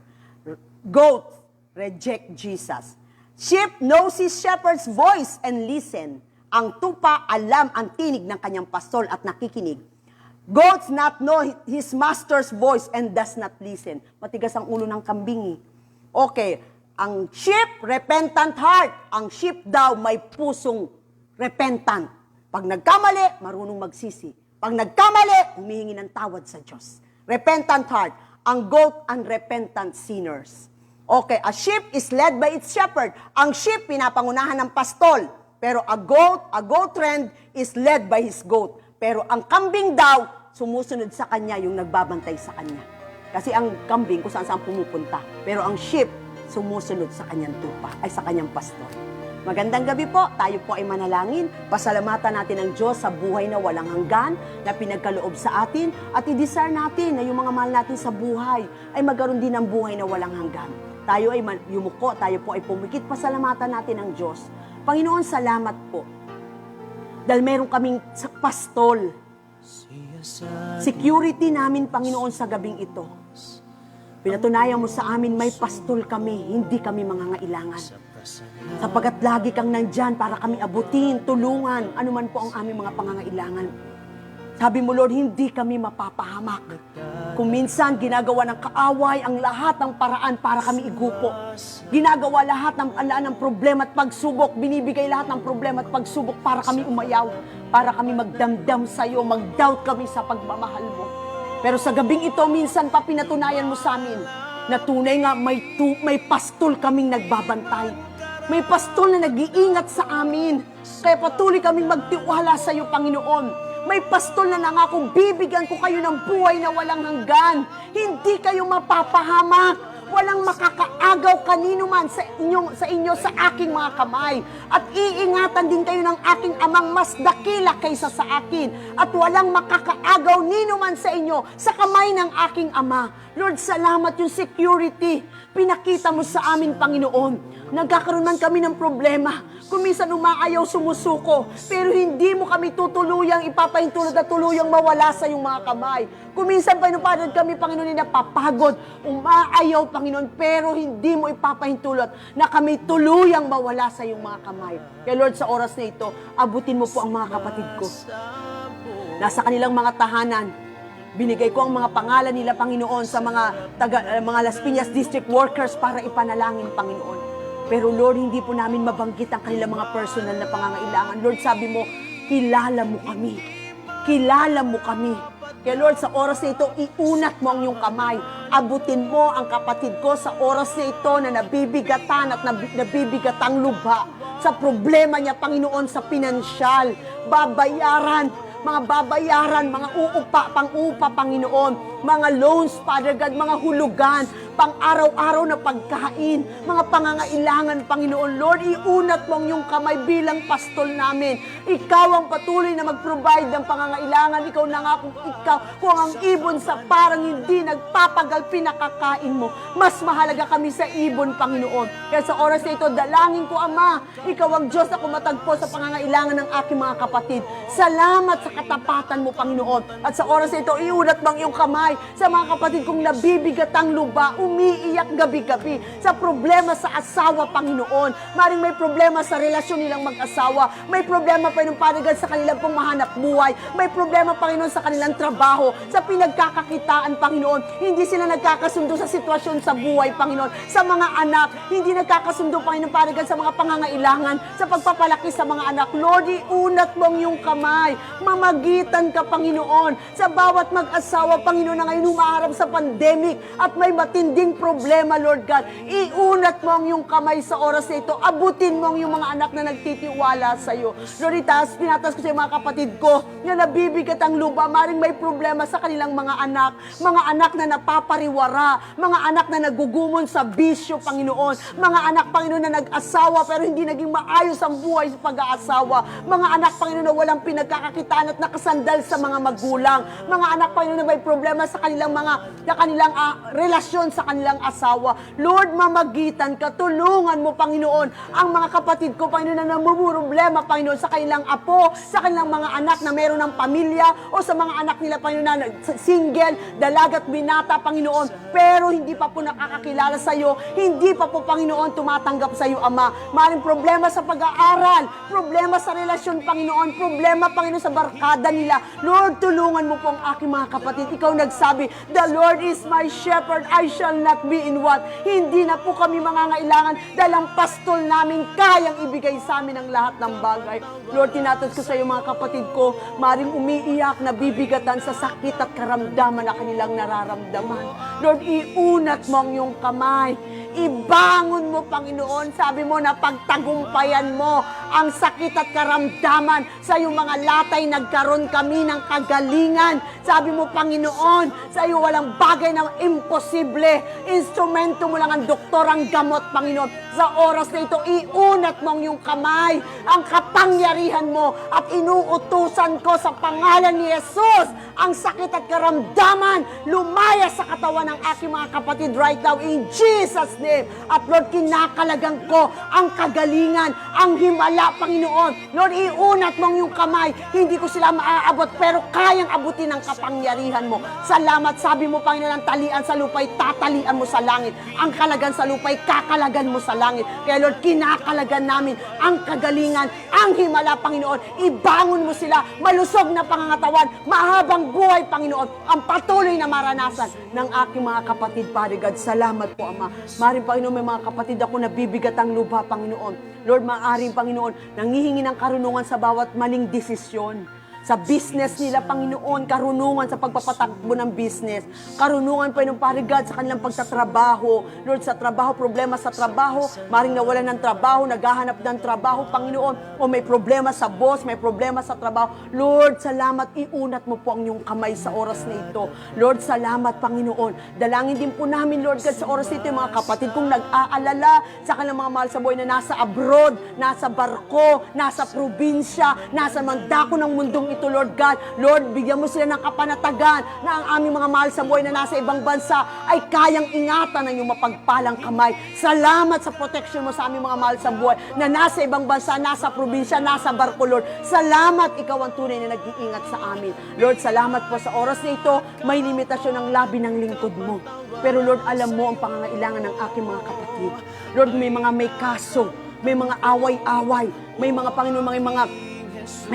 Goats reject Jesus. Sheep knows his shepherd's voice and listen. Ang tupa alam ang tinig ng kanyang pastol at nakikinig. Goats not know his master's voice and does not listen. Matigas ang ulo ng kambing. Okay, ang sheep, repentant heart. Ang sheep daw may pusong repentant. Pag nagkamali, marunong magsisi. Pag nagkamali, humihingi ng tawad sa Diyos. Repentant heart. Ang goat, unrepentant sinners. Okay, a sheep is led by its shepherd. Ang sheep, pinapangunahan ng pastol. Pero a goat friend is led by his goat. Pero ang kambing daw, sumusunod sa kanya yung nagbabantay sa kanya. Kasi ang kambing, kung saan pumupunta. Pero ang sheep, sumusunod sa kanyang tupa, ay sa kanyang pastol. Magandang gabi po, tayo po ay manalangin. Pasalamatan natin ang Diyos sa buhay na walang hanggan, na pinagkaloob sa atin, at i-desire natin na yung mga mahal natin sa buhay ay magkaroon din ng buhay na walang hanggan. Tayo ay yumuko, tayo po ay pumikit, pasalamatan natin ang Diyos. Panginoon, salamat po. Dahil meron kaming pastol. Security namin, Panginoon, sa gabing ito. Pinatunayan mo sa amin, may pastol kami, hindi kami mangangailangan. Sapagkat lagi kang nandyan para kami abutin, tulungan, anuman po ang aming mga pangangailangan. Sabi mo, Lord, hindi kami mapapahamak. Kung minsan ginagawa ng kaaway ang lahat ng paraan para kami igupo. Ginagawa lahat ng problema at pagsubok. Binibigay lahat ng problema at pagsubok para kami umayaw. Para kami magdamdam sa iyo, mag-doubt kami sa pagmamahal mo. Pero sa gabing ito, minsan pa pinatunayan mo sa amin na tunay nga may pastol kaming nagbabantay. May pastol na nag-iingat sa amin. Kaya patuloy kaming magtiwala sa iyo, Panginoon. May pastol na nangakong bibigyan ko kayo ng buhay na walang hanggan. Hindi kayo mapapahamak. Walang makakaagaw kanino man sa inyo, sa aking mga kamay. At iingatan din kayo ng aking amang mas dakila kaysa sa akin. At walang makakaagaw nino man sa inyo sa kamay ng aking ama. Lord, salamat yung security. Pinakita mo sa amin, Panginoon. Nagkakaroon man kami ng problema. Kung minsan umaayaw, sumusuko. Pero hindi mo kami tutuluyang ipapahintulot at tuluyang mawala sa iyong mga kamay. Kung minsan panupadad kami, Panginoon, na napapagod, umaayaw, Panginoon, pero hindi mo ipapahintulot na kami tuluyang mawala sa iyong mga kamay. Kaya Lord, sa oras na ito, abutin mo po ang mga kapatid ko. Nasa kanilang mga tahanan, binigay ko ang mga pangalan nila, Panginoon, sa mga Las Piñas District Workers para ipanalangin, Panginoon. Pero Lord, hindi po namin mabanggit ang kanilang mga personal na pangangailangan. Lord, sabi mo, kilala mo kami. Kilala mo kami. Kaya Lord, sa oras na ito, iunat mo ang iyong kamay. Abutin mo ang kapatid ko sa oras na ito na nabibigatan at nabibigatang lubha. Sa problema niya, Panginoon, sa pinansyal. Babayaran, mga uupa, pang-upa, Panginoon, mga loans, Father God, mga hulugan, pang-araw-araw na pagkain, mga pangangailangan, Panginoon. Lord, iunat mo ang iyong kamay bilang pastol namin. Ikaw ang patuloy na mag-provide ng pangangailangan. Ikaw na nga kung ang ibon sa parang hindi nagpapagal, pinakakain mo. Mas mahalaga kami sa ibon, Panginoon. Kaya sa oras na ito, dalangin ko, Ama, ikaw ang Diyos na kumatagpo sa pangangailangan ng aking mga kapatid. Salamat sa katapatan mo, Panginoon. At sa oras na ito, iunat mo ang iyong kamay sa mga kapatid kong nabibigatang luba, umiiyak gabi-gabi sa problema sa asawa, Panginoon. Maring may problema sa relasyon nilang mag-asawa. May problema pa yung panagal sa kanilang pong mahanap buhay. May problema, Panginoon, sa kanilang trabaho, sa pinagkakakitaan, Panginoon. Hindi sila nagkakasundo sa sitwasyon sa buhay, Panginoon. Sa mga anak, hindi nagkakasundo, Panginoon, panagal sa mga pangangailangan, sa pagpapalaki sa mga anak. Lord, iunat mo ang iyong kamay. Mamagitan ka, Panginoon, sa bawat mag-asawa, Panginoon, na ngayon humaharap sa pandemic at may matinding problema, Lord God. Iunat mo ang iyong kamay sa oras na ito. Abutin mo ang iyong mga anak na nagtitiwala sa iyo. Lord, pinatas ko sa mga kapatid ko na nabibigat ang luba. Maring may problema sa kanilang mga anak na napapariwara, mga anak na nagugumon sa bisyo, Panginoon. Mga anak, Panginoon, na nag-asawa pero hindi naging maayos ang buhay sa pag-aasawa. Mga anak, Panginoon, na walang pinagkakakitaan at nakasandal sa mga magulang. Mga anak, Panginoon, na may problema sa kanilang relasyon sa kanilang asawa. Lord, mamagitan ka, tulungan mo, Panginoon, ang mga kapatid ko, Panginoon, na namumroblema, Panginoon, sa kanilang apo, sa kanilang mga anak na meron ng pamilya, o sa mga anak nila, Panginoon, na single, dalagat, binata, Panginoon, pero hindi pa po nakakakilala sa iyo, hindi pa po, Panginoon, tumatanggap sa iyo, Ama. Maring problema sa pag-aaral, problema sa relasyon, Panginoon, problema, Panginoon, sa barkada nila. Lord, tulungan mo po ang aking mga kapatid. Ikaw nagsabi, the Lord is my shepherd, I shall not be in want. Hindi na po kami mangangailangan dahil ang pastol namin kayang ibigay sa amin ang lahat ng bagay. Lord, tinatanong ko sa iyo, mga kapatid ko, maring umiiyak, nabibigatan sa sakit at karamdaman na kanilang nararamdaman. Lord, iunat mo ang iyong kamay. Ibangon mo, Panginoon. Sabi mo na pagtagumpayan mo ang sakit at karamdaman sa iyong mga latay. Nagkaroon kami ng kagalingan. Sabi mo, Panginoon, sa iyo walang bagay na imposible. Instrumento mo lang ang doktor, ang gamot, Panginoon. Sa oras na ito, iunat mo ang iyong kamay, ang kapangyarihan mo, at inuutusan ko sa pangalan ni Jesus ang sakit at karamdaman lumaya sa katawan ng aking mga kapatid right now in Jesus' name. At Lord, kinakalagan ko ang kagalingan, ang himala, Panginoon. Lord, iunat mo ang iyong kamay. Hindi ko sila maaabot, pero kayang abutin ang kapangyarihan mo. Salamat. Sabi mo, Panginoon, ang talian sa lupa'y tatalian mo sa langit. Ang kalagan sa lupa'y kakalagan mo sa langit. Kaya Lord, kinakalagan namin ang kagalingan, ang himala, Panginoon. Ibangon mo sila, malusog na pangangatawan, mahabang buhay, Panginoon, ang patuloy na maranasan ng aking mga kapatid, Father God. Salamat po, Ama. Maaaring, Panginoon, may mga kapatid ako na bibigat ang lupa, Panginoon. Lord, maaaring, Panginoon, nangihingi ng karunungan sa bawat maling desisyon. Sa business nila, Panginoon, karunungan sa pagpapatakbo ng business. Karunungan, Panginoon, Father God, sa kanilang pagtatrabaho. Lord, sa trabaho, problema sa trabaho, maring nawalan ng trabaho, naghahanap ng trabaho, Panginoon, o may problema sa boss, may problema sa trabaho. Lord, salamat, iunat mo po ang iyong kamay sa oras na ito. Lord, salamat, Panginoon. Dalangin din po namin, Lord God, sa oras na ito, yung mga kapatid kong nag-aalala sa kanilang mga mahal sa buhay na nasa abroad, nasa barko, nasa probinsya, nasa mandako ng mundong ito, Lord God. Lord, bigyan mo sila ng kapanatagan na ang aming mga mahal sa buhay na nasa ibang bansa ay kayang ingatan ng iyong mapagpalang kamay. Salamat sa protection mo sa aming mga mahal sa buhay na nasa ibang bansa, nasa probinsya, nasa barko, Lord. Salamat, ikaw ang tunay na nag-iingat sa amin. Lord, salamat po sa oras na ito, may limitasyon ang labi ng lingkod mo. Pero Lord, alam mo ang pangangailangan ng aking mga kapatid. Lord, may kaso, may mga away-away, may mga, Panginoon, may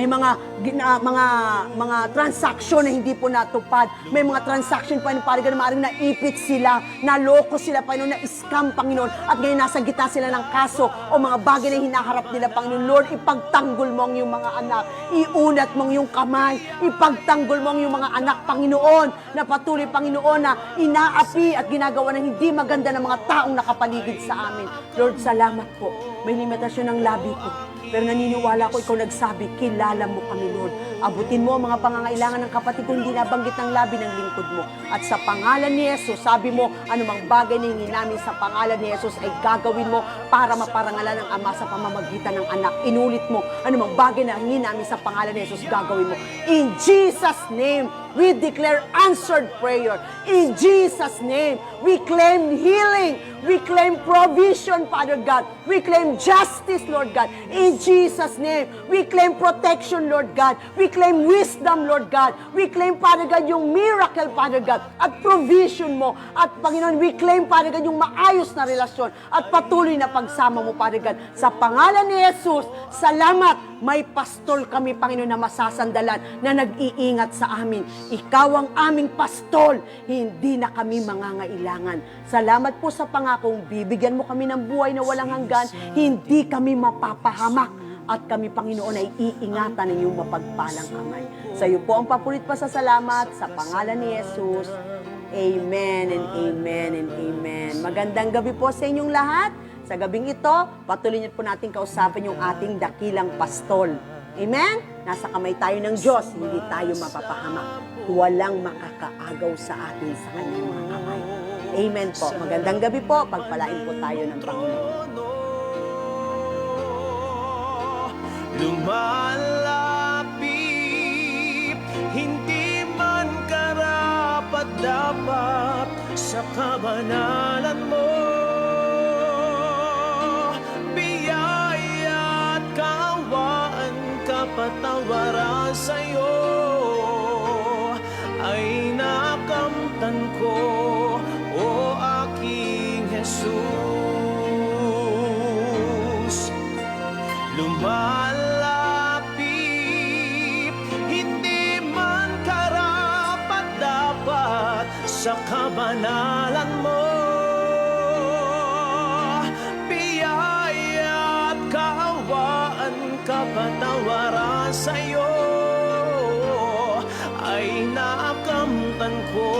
mga transaksyon na hindi po natupad. May mga transaction pa na parang maaaring naipit sila, naloko sila, Panginoon, na-scam, Panginoon. At ngayon nasa gitna sila ng kaso o mga bagay na hinaharap nila, Panginoon. Lord, ipagtanggol mo ang iyong mga anak. Iunat mo ang iyong kamay. Ipagtanggol mo ang iyong mga anak, Panginoon, na patuloy, Panginoon, na inaapi at ginagawa ng hindi maganda ng mga taong nakapaligid sa amin. Lord, salamat po. May limitasyon ng labi ko. Pero naniniwala ko, ikaw nagsabi, kilala mo kami, Lord. Abutin mo ang mga pangangailangan ng kapatid ko, hindi nabanggit ng labi ng lingkod mo. At sa pangalan ni Jesus, sabi mo, anumang bagay na hingin namin sa pangalan ni Jesus ay gagawin mo para maparangalan ng Ama sa pamamagitan ng anak. Inulit mo, anumang bagay na hingin namin sa pangalan ni Jesus, gagawin mo. In Jesus' name, we declare answered prayer. In Jesus' name, we claim healing. We claim provision, Father God. We claim justice, Lord God. In Jesus' name, we claim protection, Lord God. We claim wisdom, Lord God. We claim, Father God, yung miracle, Father God, at provision mo. At Panginoon, we claim, Father God, yung maayos na relasyon at patuloy na pagsama mo, Father God. Sa pangalan ni Jesus, salamat. May pastol kami, Panginoon, na masasandalan na nag-iingat sa amin. Ikaw ang aming pastol. Hindi na kami mangangailangan. Salamat po sa pangakong bibigyan mo kami ng buhay na walang hanggan. Hindi kami mapapahamak. At kami, Panginoon, ay iingatan ng iyong mapagpalang kamay. Sa iyo po ang papulit pa sa salamat sa pangalan ni Jesus. Amen and amen and amen. Magandang gabi po sa inyong lahat. Sa gabing ito, patuloy niyo po natin kausapin yung ating dakilang pastol. Amen? Nasa kamay tayo ng Diyos, hindi tayo mapapahamak. Walang makakaagaw sa atin sa kanyang mga kamay. Amen po. Magandang gabi po. Pagpalain po tayo ng Panginoon. Lumalapit, hindi man karapat sa kabanalan mo. Biyaya at kaawaan, kapatawaran sa'yo ay nakamtan ko, o aking Jesus. Lumalapit, hindi man karapat-dapat sa kabanalan mo. Biyaya at kaawaan, kapatawaran sa'yo ay nakamtan ko,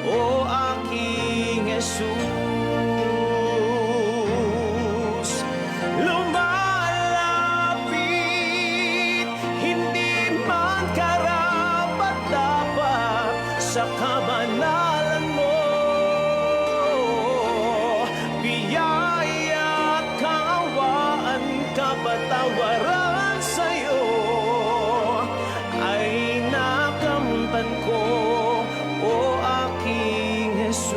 o aking Jesus. Lumalapit, hindi man karapat-dapat sa kabanalan mo. Biyaya at kaawaan, kapatawaran sa'yo ay nakamtan ko, o aking Jesus.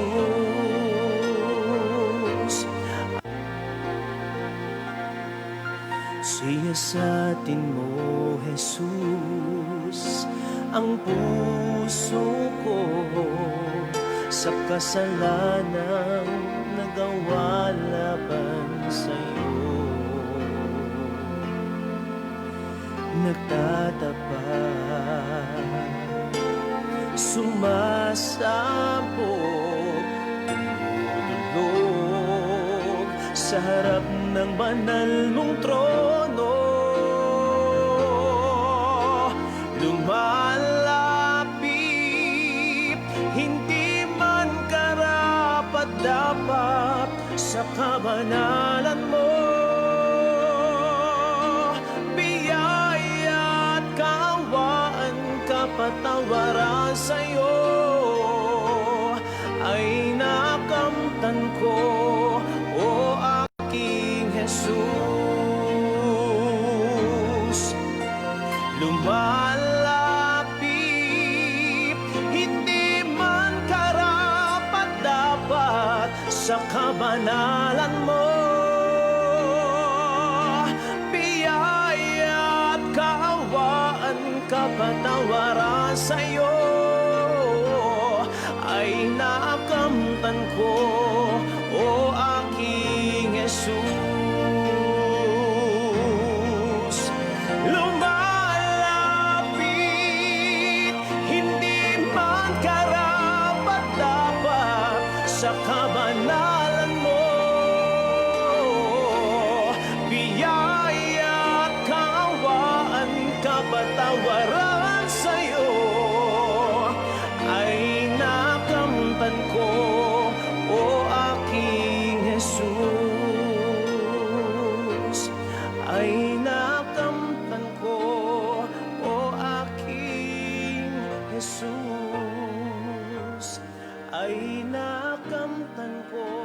Siyasatin mo, Jesus, ang puso ko sa kasalanang nagawa laban sa'yo. Nagtatapat, sumasabog, tumutulog sa harap ng banal mong trono. Lumalapit, hindi man karapat-dapat sa kabanalan mo. Biyaya at kaawaan, kapatawaran sa'yo ay nakamtan ko, o aking Jesus. Lumalapit, hindi man karapat-dapat sa kabanalan mo. Biyaya at kaawaan, kapatawaran sa'yo ay nakamtan ko, o aking Jesus. Lumalapit, hindi man karapat-dapat sa kabanalan mo. Biyaya at kaawaan, kapatawaran sa'yo ay nakamtan ko, o aking Jesus. Ay nakamtan ko, o aking Jesus. Ay nakamtan ko,